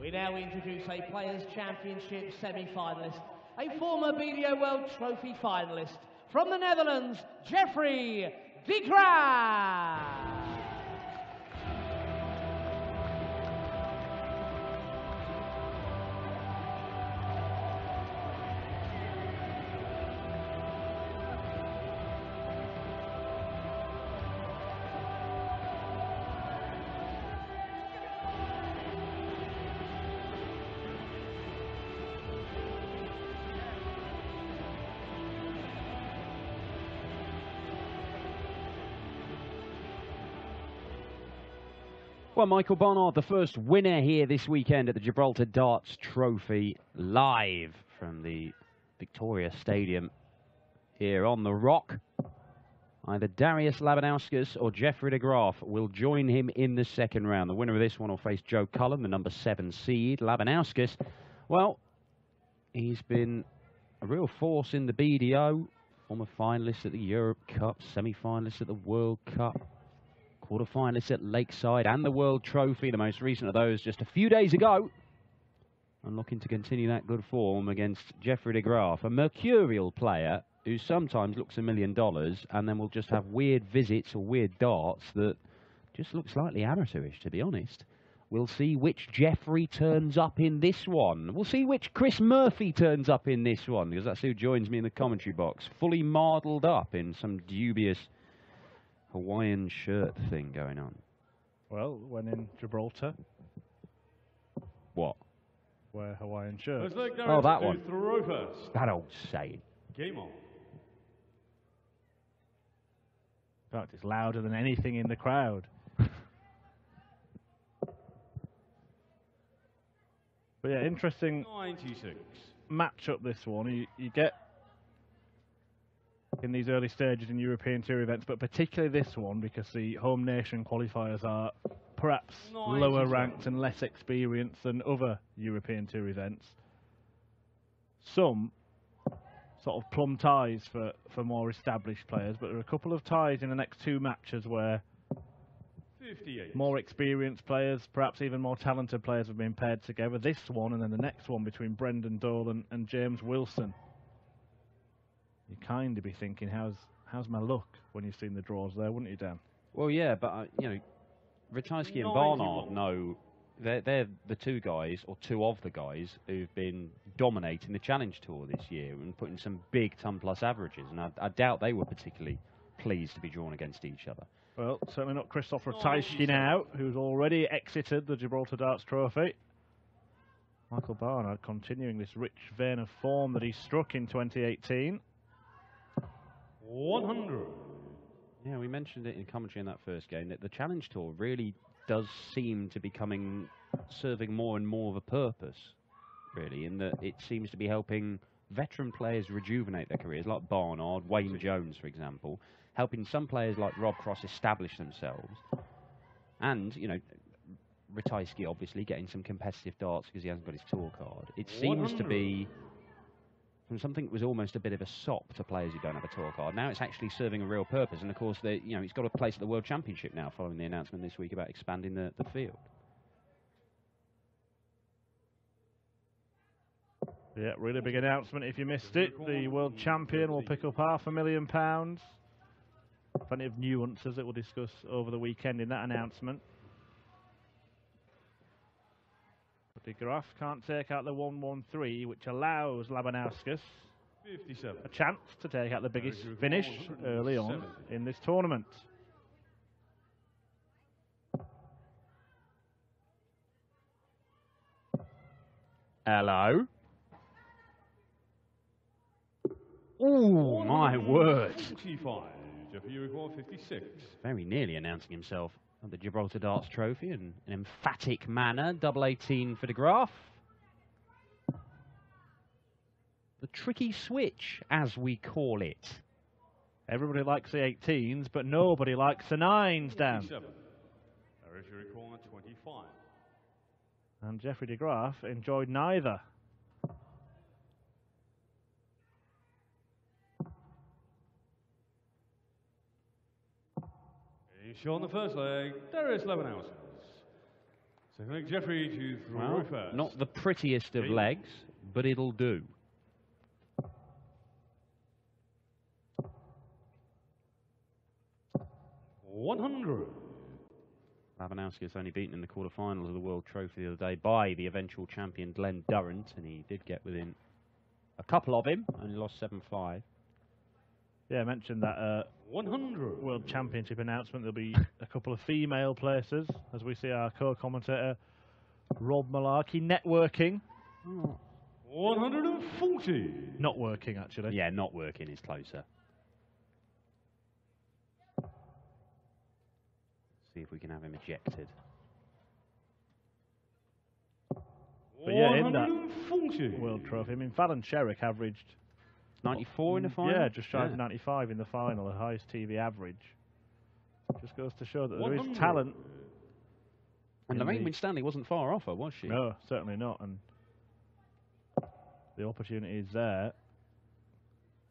We now introduce a Players' Championship semi-finalist, a former BDO World Trophy finalist from the Netherlands, Jeffrey de Graaf. Well, Michael Barnard, the first winner here this weekend at the Gibraltar Darts Trophy, live from the Victoria Stadium here on the Rock. Either Darius Labanauskas or Jeffrey de Graaf will join him in the second round. The winner of this one will face Joe Cullen, the number 7 seed. Labanauskas, well, he's been a real force in the BDO, former finalist at the Europe Cup, semi-finalist at the World Cup, quarter-finalists at Lakeside and the World Trophy, the most recent of those just a few days ago. And looking to continue that good form against Jeffrey de Graaf, a mercurial player who sometimes looks $1 million and then will just have weird visits or weird darts that just look slightly amateurish, to be honest. We'll see which Jeffrey turns up in this one. We'll see which Chris Murphy turns up in this one, because that's who joins me in the commentary box, fully mardled up in some dubious Hawaiian shirt thing going on. Well, when in Gibraltar. What? Wear Hawaiian shirts. Oh, that one. That old saying. Game on. In fact, it's louder than anything in the crowd. But yeah, interesting 96. matchup this one. You get in these early stages in European Tour events, but particularly this one because the home nation qualifiers are perhaps lower ranked and less experienced than other European Tour events. Some sort of plum ties for more established players, but there are a couple of ties in the next two matches where 58. more experienced players, perhaps even more talented players, have been paired together. This one and then the next one between Brendan Dolan and James Wilson. You kind of be thinking, how's my luck when you've seen the draws there, wouldn't you, Dan? Well, yeah, but you know, Ratajski and Barnard know they're the two guys, or two of the guys, who've been dominating the Challenge Tour this year and putting some big ton plus averages, and I doubt they were particularly pleased to be drawn against each other. Well, certainly not Christoph Ratajski now, who's already exited the Gibraltar Darts Trophy. Michael Barnard continuing this rich vein of form that he struck in 2018. 100. Yeah, we mentioned it in commentary in that first game, that the Challenge Tour really does seem to be serving more and more of a purpose, really, in that it seems to be helping veteran players rejuvenate their careers, like Barnard, Wayne Jones, for example, helping some players like Rob Cross establish themselves, and, you know, Ratajski obviously getting some competitive darts because he hasn't got his tour card. It seems to be from something that was almost a bit of a sop to players who don't have a tour card. Now it's actually serving a real purpose, and of course, he's got a place at the World Championship now, following the announcement this week about expanding the field. Yeah, really big announcement if you missed it. The world champion will pick up £500,000. Plenty of nuances that we'll discuss over the weekend in that announcement. De Graaf can't take out the 113, which allows Labanauskas 57. a chance to take out the biggest finish early on in this tournament. Hello? Oh, my word. 45. Jeffrey record 56. Very nearly announcing himself at the Gibraltar Darts Trophy in an emphatic manner. Double 18 for de Graaf. The tricky switch, as we call it. Everybody likes the 18s, but nobody likes the 9s, Dan. 57. Jeffrey record 25. And Jeffrey de Graaf enjoyed neither. He's shown the first leg. Darius Labanauskas. Second leg, Jeffrey to throw Well, first. not the prettiest of Game. legs, but it'll do. $100. Labanauskas only beaten in the quarterfinals of the World Trophy the other day by the eventual champion Glenn Durrant, and he did get within a couple of him, only lost 7-5. Yeah, I mentioned that 100. World Championship announcement. There'll be a couple of female places, as we see our co-commentator Rob Malarkey networking. 140. Not working, actually. Yeah, not working is closer. See if we can have him ejected. But yeah, in that 140. World Trophy, I mean, Fallon Sherrick averaged 94 in the final? Yeah, just shy of 95 in the final, the highest TV average. Just goes to show that there is 100. talent. And Lorraine Winstanley wasn't far off her, was she? No, certainly not. And the opportunity is there.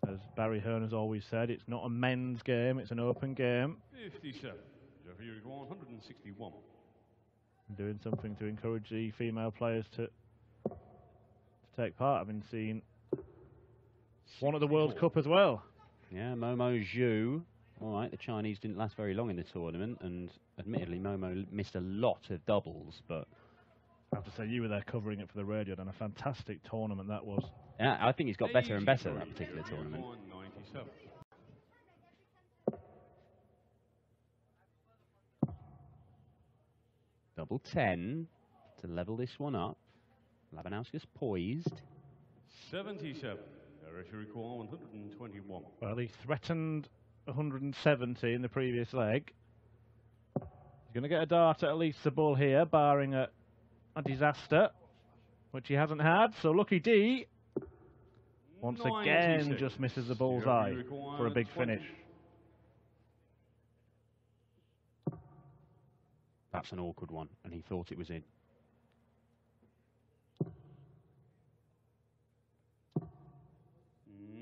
As Barry Hearn has always said, it's not a men's game, it's an open game. 57. Jeffrey, you record 161. Doing something to encourage the female players to take part. I've been seeing one at the World Cup as well. Yeah, Momo Zhu. All right, the Chinese didn't last very long in the tournament, and admittedly, Momo missed a lot of doubles, but I have to say, you were there covering it for the radio, and a fantastic tournament that was. yeah, I think he's got better and better that particular tournament. 197. Double 10 to level this one up. Labanauskas poised. 77. Director recall 121. Well, he threatened 170 in the previous leg. He's going to get a dart at least the ball here, barring a disaster, which he hasn't had. So Lucky D, once again, 96. just misses the bullseye for a big finish. That's an awkward one, and he thought it was in.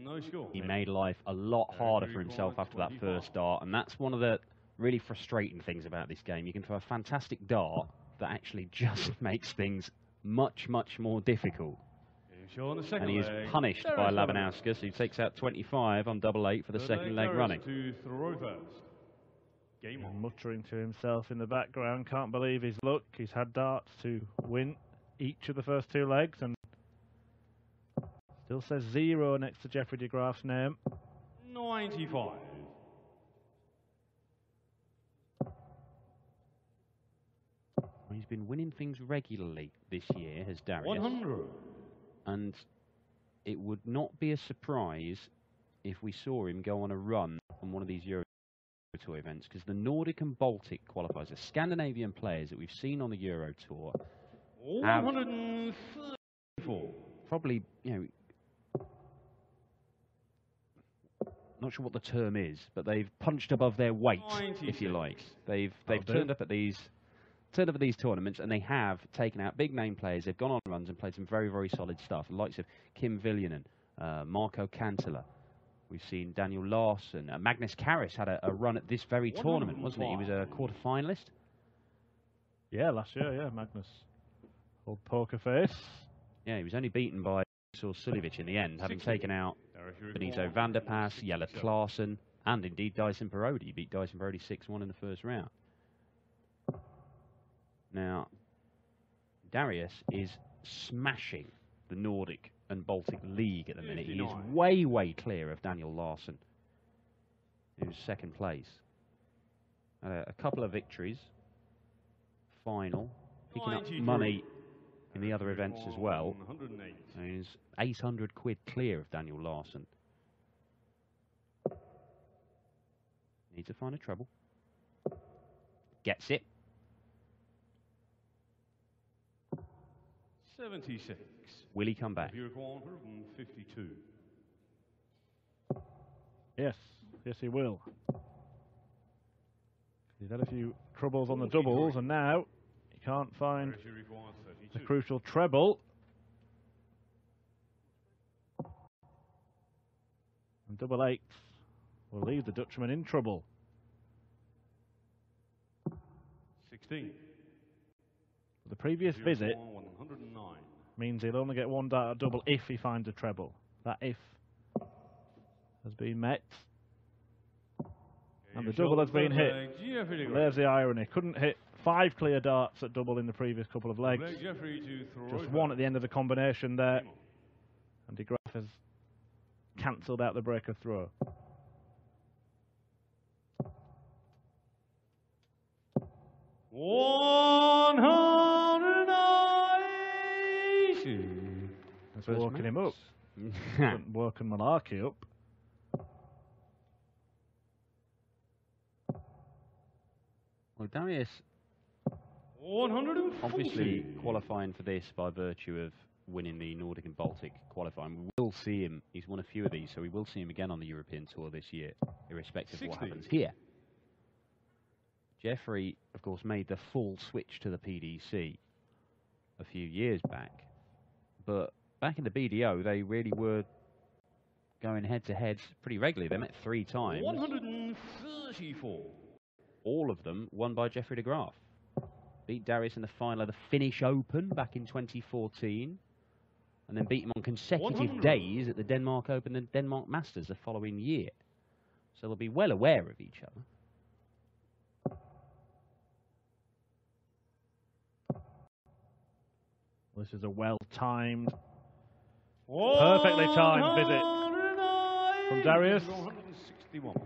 No score. He made life a lot harder for himself after that first dart, and that's one of the really frustrating things about this game. You can throw a fantastic dart that actually just makes things much, much more difficult. And he is punished by Labanauskas, who takes out 25 on double 8 for the second leg running. To throw first. Game on. Muttering to himself in the background, can't believe his luck. He's had darts to win each of the first two legs, and still says 0 next to Jeffrey de Graaf's name. 95. He's been winning things regularly this year, has Darius. 100. And it would not be a surprise if we saw him go on a run on one of these Euro Tour events, because the Nordic and Baltic qualifiers, the Scandinavian players that we've seen on the Euro Tour, 134. probably, you know, not sure what the term is, but they've punched above their weight, 96. if you like. They've turned up at these tournaments, and they have taken out big name players. They've gone on runs and played some very, very solid stuff. The likes of Kim Viljanen, Marco Cantila. We've seen Daniel Larsson. Magnus Karras had a run at this very tournament, wasn't he? He was a quarter-finalist. Yeah, last year, yeah, Magnus. Old poker face. Yeah, he was only beaten by Saul Suljevic in the end, having taken out Benito van der Pas, Jelle Klaassen, and indeed Dyson Parodi. He beat Dyson Parodi 6-1 in the first round. Now, Darius is smashing the Nordic and Baltic League at the minute. He is way, way clear of Daniel Larsson, who's second place. A couple of victories, final, picking up money in the other events as well. And he's 800 quid clear of Daniel Larsson. Needs to find a treble. Gets it. 76. Will he come back? 152. Yes, yes he will. He's had a few troubles on the doubles, and now he can't find the crucial treble. And double 8 will leave the Dutchman in trouble. 16. The previous visit 109. means he'll only get one dart at double if he finds a treble. That if has been met. And the double has been hit. There's the irony. Couldn't hit 5 clear darts at double in the previous couple of legs. Just one at the end of the combination there. And de Graaf has cancelled out the break of throw. That's woken him up. Woken Malarkey up. Well, Darius obviously qualifying for this by virtue of winning the Nordic and Baltic qualifying. We will see him. He's won a few of these, so we will see him again on the European Tour this year, irrespective of what happens here. Jeffrey, of course, made the full switch to the PDC a few years back. But back in the BDO, they really were going head-to-head pretty regularly. They met 3 times. 134. All of them won by Jeffrey de Graaf. Beat Darius in the final of the Finnish Open back in 2014. And then beat him on consecutive days at the Denmark Open and Denmark Masters the following year. So they'll be well aware of each other. This is a well-timed, perfectly timed visit from Darius. 161.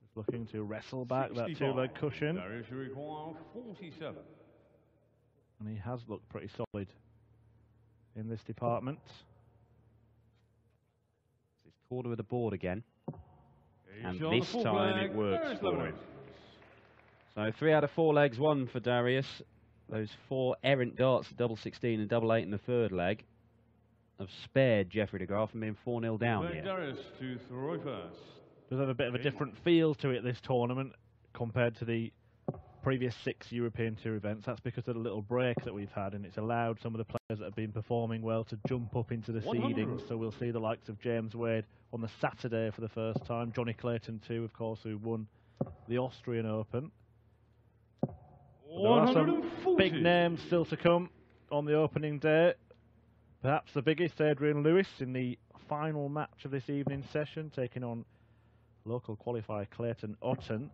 Just looking to wrestle back that 2-leg cushion. Darius requires 47. And he has looked pretty solid in this department. It's quarter of the board again. And this time it works for him. So 3 out of 4 legs won for Darius. Those 4 errant darts at double 16 and double 8 in the 3rd leg have spared Jeffrey de Graaf from being 4-0 down here. Darius to throw first. Does have a bit of a different feel to it, this tournament, compared to the previous 6 European Tour events. That's because of the little break that we've had, and it's allowed some of the players that have been performing well to jump up into the seedings. So we'll see the likes of James Wade on the Saturday for the first time. Johnny Clayton too, of course, who won the Austrian Open. There are some big names still to come on the opening day. Perhaps the biggest, Adrian Lewis, in the final match of this evening's session, taking on local qualifier Clayton Otten.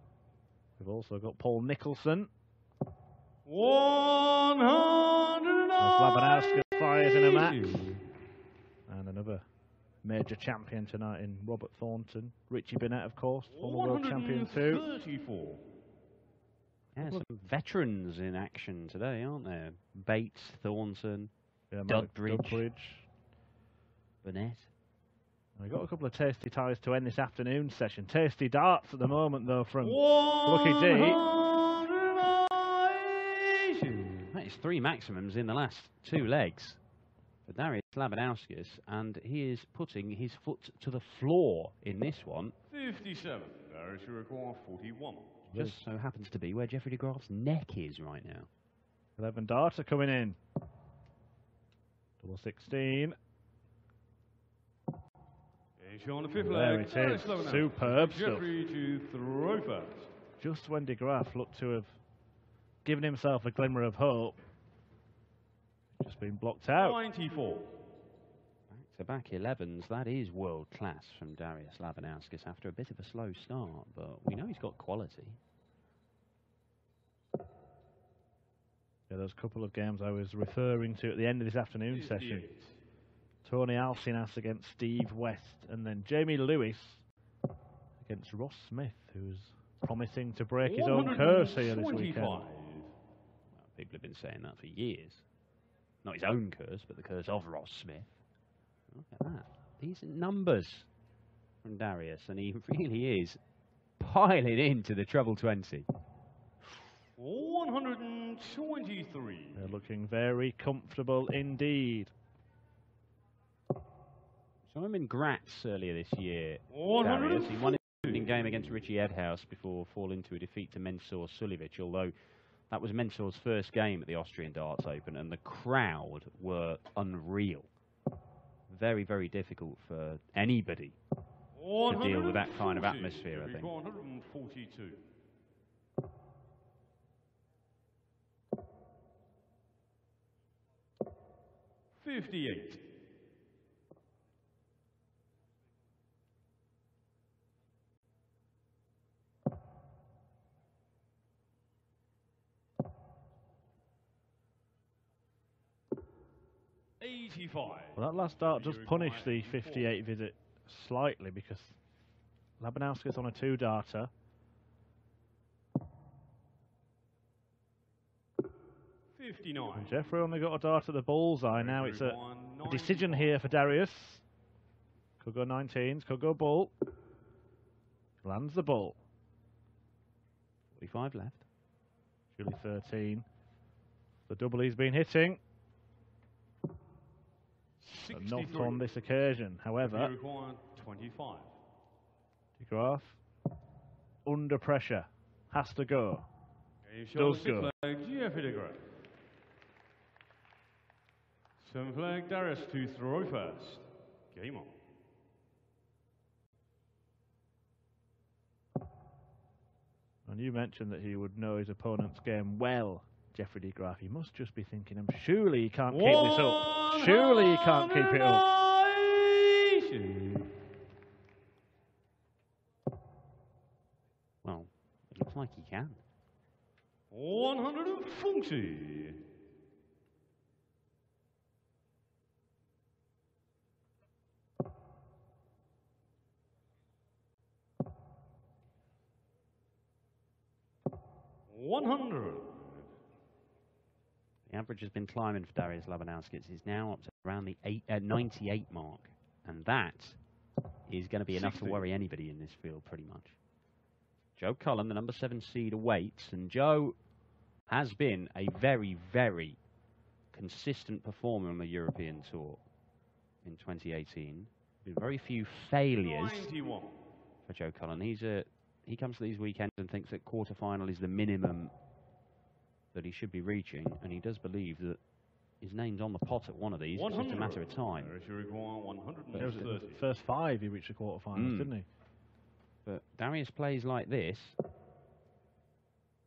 We've also got Paul Nicholson. 100. Labanauskas fires in a match. And another major champion tonight in Robert Thornton. Richie Burnett, of course, former world champion too. 134. Yeah, some veterans in action today, aren't there? Bates, Thornton, Dudbridge, Burnett. We've got a couple of tasty ties to end this afternoon session. Tasty darts at the moment, though, from Lucky D. That is 3 maximums in the last 2 legs for Darius Labanauskas, and he is putting his foot to the floor in this one. 57. Darius requires 41. Just so happens to be where Jeffrey de Graaf's neck is right now. 11 darts are coming in. Double 16. On the 5th there leg. it is. Superb stuff. Jeffrey to throw first. Just when de Graaf looked to have given himself a glimmer of hope, just been blocked out. 94. Back-to-back 11s, that is world class from Darius Labanauskas after a bit of a slow start, but we know he's got quality. Yeah, those couple of games I was referring to at the end of this afternoon session. Tony Alcinas against Steve West, and then Jamie Lewis against Ross Smith, who's promising to break his own curse here this weekend. Well, people have been saying that for years. Not his own curse, but the curse of Ross Smith. Look at that. Decent numbers from Darius, and he really is piling into the treble 20. 123. They're looking very comfortable indeed. So I'm in Graz earlier this year. Darius, he won his opening game against Richie Edhouse before falling to a defeat to Mensur Suljevic, although that was Mensur's first game at the Austrian Darts Open, and the crowd were unreal. Very, very difficult for anybody to deal with that kind of atmosphere, I think. 142. 58. Well, that last dart does punish the 58 visit slightly because Labanauskas on a 2-darter. 59. And Jeffrey only got a dart at the bullseye. Now it's a decision here for Darius. Could go 19s, could go bull. Lands the bull. 45 left. Surely 13. The double he's been hitting. But not on this occasion. However, 25. Graaf under pressure. Has to go. Does go. Jeffrey de Graaf. 7 flag, Darius to throw first. Game on. And you mentioned that he would know his opponent's game well, Jeffrey de Graaf. He must just be thinking, surely he can't keep this up. Surely he can't keep it up. Well, it looks like he can. 140. The average has been climbing for Darius Labanauskas. He's now up to around the 98 mark. And that is going to be enough to worry anybody in this field, pretty much. Joe Cullen, the number 7 seed, awaits. And Joe has been a very, very consistent performer on the European Tour in 2018. Been very few failures 91. for Joe Cullen. He comes to these weekends and thinks that quarterfinal is the minimum that he should be reaching, and he does believe that his name's on the pot at one of these. It's just a matter of time. The first 5 he reached the quarterfinals, didn't he? But Darius plays like this,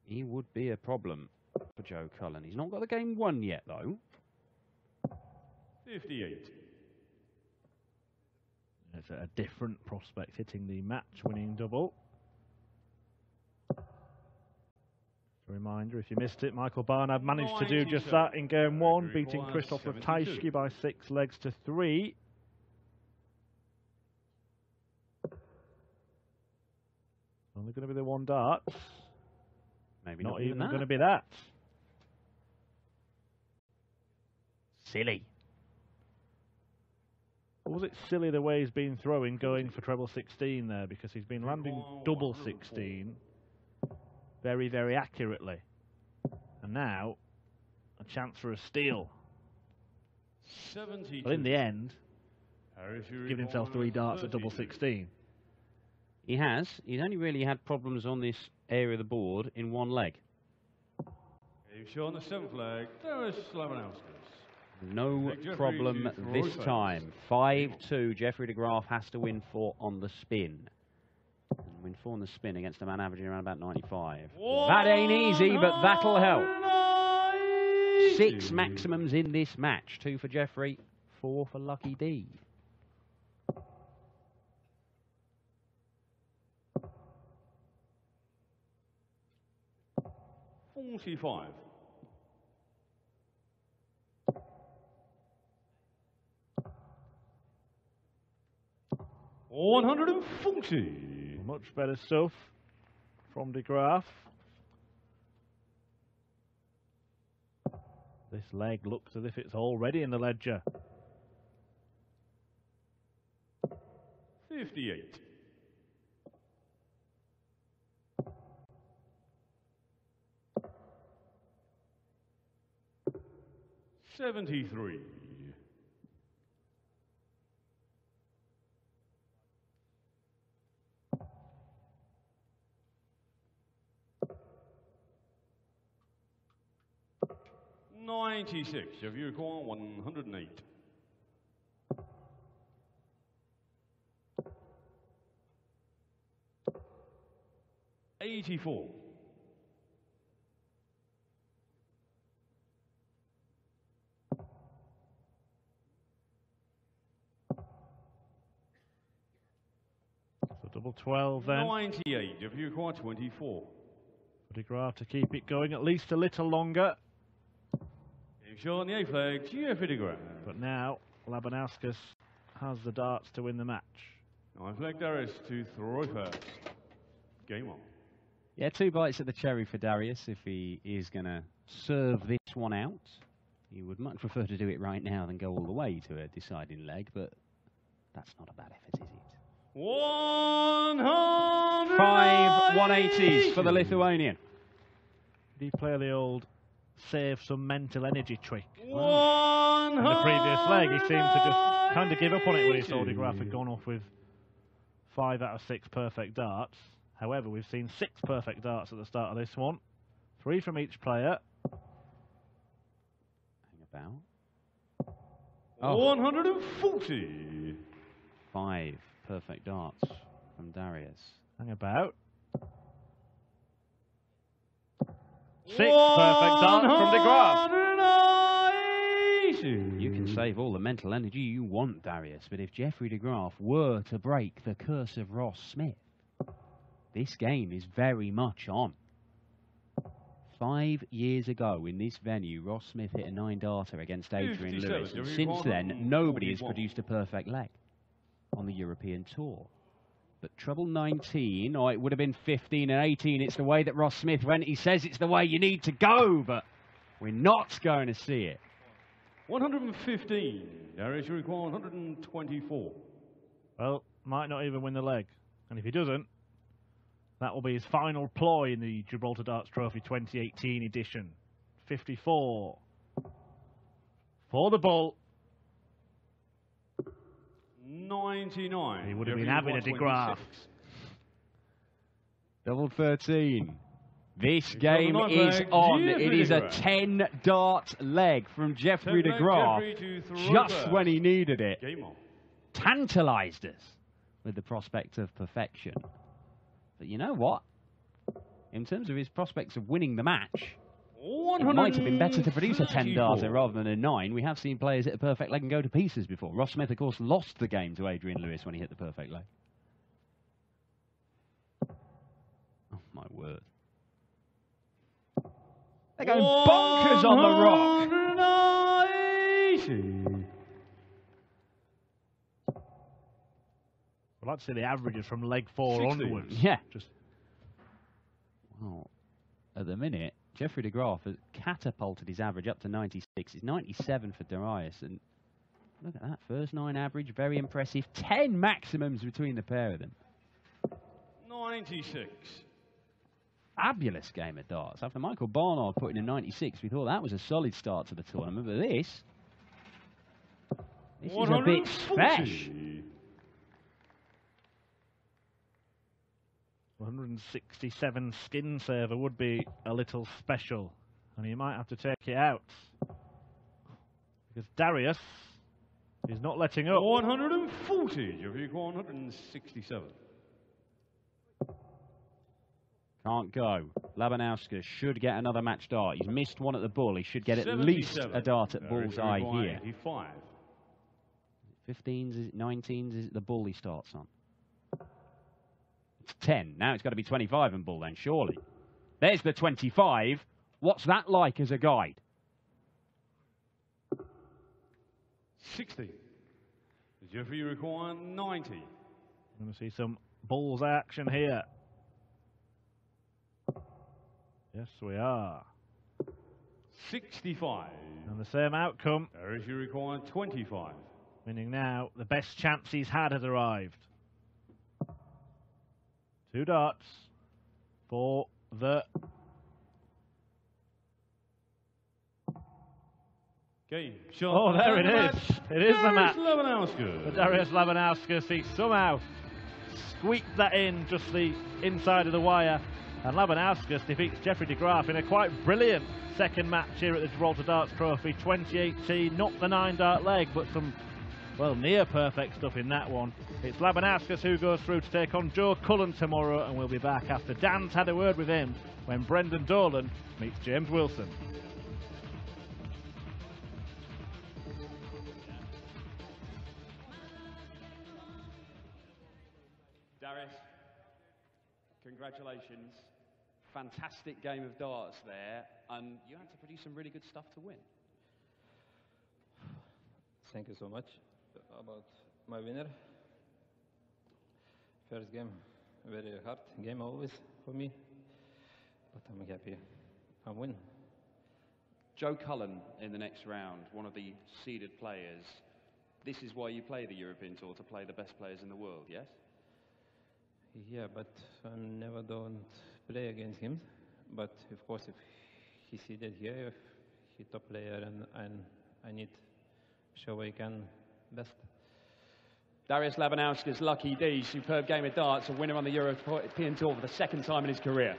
he would be a problem for Joe Cullen. He's not got the game won yet, though. 58. It's a different prospect hitting the match-winning double. A reminder, if you missed it, Michael Barnard managed to do just that in game 1, beating Krzysztof Ratajski by 6 legs to 3. Only going to be the 1 dart. Maybe not not even that. going to be that. Silly. Or was it silly the way he's been throwing, going for treble 16 there, because he's been landing double 16 very, very accurately. And now, a chance for a steal. 72. But in the end, given himself 3 darts at double 16. He has. He's only really had problems on this area of the board in 1 leg. He's shown the 7th flag, Darius Labanauskas. No problem this time. 5-2. Jeffrey de Graaf has to win 4 on the spin. And win 4 on the spin against a man averaging around about 95. That ain't easy, but that'll help. 6 maximums in this match. 2 for Jeffrey, 4 for Lucky D. $45. 140. Much better stuff from de Graaf. This leg looks as if it's already in the ledger. 58. 73. 96. If you recall, 108. 84. Double 12 then. 98, if you require 24. De Graaf to keep it going at least a little longer. Short on the A flag, Jeffrey de Graaf. But now, Labanauskas has the darts to win the match. 9 flag Darius to throw first. Game on. Yeah, 2 bites at the cherry for Darius if he is going to serve this one out. He would much prefer to do it right now than go all the way to a deciding leg, but that's not a bad effort, is it? 100. 5 180s for the Lithuanian. Did he play the old save some mental energy trick? In In the previous leg, he seemed to just kind of give up on it when he saw De Graaf had gone off with 5 out of 6 perfect darts. However, we've seen 6 perfect darts at the start of this one. 3 from each player. Hang about. 140. 5 perfect darts from Darius. Hang about. 6 perfect darts from De Graaf. You can save all the mental energy you want, Darius, but if Jeffrey de Graaf were to break the curse of Ross Smith, this game is very much on. 5 years ago in this venue, Ross Smith hit a 9-darter against Adrian Lewis, and since then, nobody has produced a perfect leg on the European Tour. But treble 19, or it would have been 15 and 18, it's the way that Ross Smith went. He says it's the way you need to go, but we're not going to see it. 115. Darius, you require 124. Well, might not even win the leg. And if he doesn't, that will be his final ploy in the Gibraltar Darts Trophy 2018 edition. 54. For the bull. 99. He would have been having a De Graaf. Double 13. This game is on. It is a 10-dart leg from Jeffrey de Graaf, just when he needed it. Tantalised us with the prospect of perfection. But you know what? In terms of his prospects of winning the match, it might have been better to produce a 10-darter rather than a 9. We have seen players hit a perfect leg and go to pieces before. Ross Smith, of course, lost the game to Adrian Lewis when he hit the perfect leg. Oh, my word. They're going bonkers on the rock. I'd like to see the averages from leg 4 onwards. Yeah. Well, at the minute, Jeffrey de Graaf has catapulted his average up to 96. It's 97 for Darius. And look at that. First 9 average, very impressive. 10 maximums between the pair of them. 96. Fabulous game of darts. After Michael Barnard put in a 96, we thought that was a solid start to the tournament. But this is a bit special. 167 skin saver would be a little special, and he might have to take it out because Darius is not letting up. 140. You've got 167. Can't go. Labanauskas should get another match dart. He's missed one at the bull. He should get at least a dart at bull's eye here. 85. 15s, is it 19s? Is it the bull he starts on? 10. Now it's got to be 25 and bull then, surely. There's the 25. What's that like as a guide? 60. Jeffrey, you require 90. I'm going to see some bulls action here. Yes, we are. 65. And the same outcome. Darius, you require 25. Meaning now the best chance he's had has arrived. 2 darts for the game. Oh, there it is. It is the match. Labanauskas. For Darius Labanauskas, he somehow squeaked that in just the inside of the wire. And Labanauskas defeats Jeffrey de Graaf in a quite brilliant second match here at the Gibraltar Darts Trophy 2018. Not the 9-dart leg, but some, well, near perfect stuff in that one. It's Labanauskas who goes through to take on Joe Cullen tomorrow, and we'll be back after Dan's had a word with him when Brendan Dolan meets James Wilson. Darius, congratulations. Fantastic game of darts there, and you had to produce some really good stuff to win. Thank you so much. About my winner. First game, very hard game always for me, but I'm happy I win. Joe Cullen in the next round, one of the seeded players. This is why you play the European Tour, to play the best players in the world, yes? Yeah, but I never don't play against him. But of course, if he seeded here, if he top player, and I need show I can best. Darius Labanauskas, Lucky D, superb game of darts, a winner on the European Tour for the second time in his career.